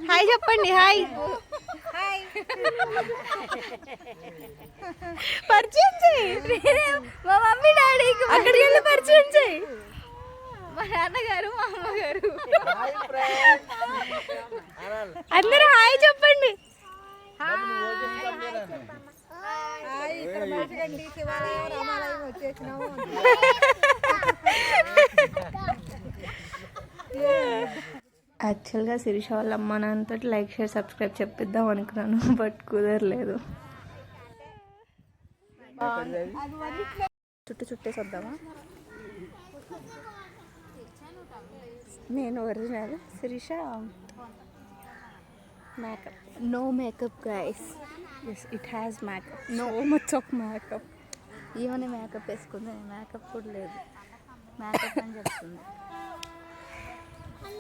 Hi చెప్పండి. Hi పరిచయం చేయి. మా మమ్మీ డాడీకి అక్కడికి వెళ్ళి పరిచయం చేయి. మా నాన్నగారు మా అమ్మగారు అందరూ హాయ్ చెప్పండి. యాక్చువల్గా శిరీష వాళ్ళ అమ్మ నాన్నతో లైక్ షేర్ సబ్స్క్రైబ్ చెప్పిద్దాం అనుకున్నాను, బట్ కుదరలేదు. చుట్టేసి వద్దామా? నేను original, Sirisha makeup. No makeup guys. Yes it has makeup. No much of makeup. Even makeup వేసుకుంది, మేకప్ కూడా లేదు. మేకప్ అని చెప్తుంది.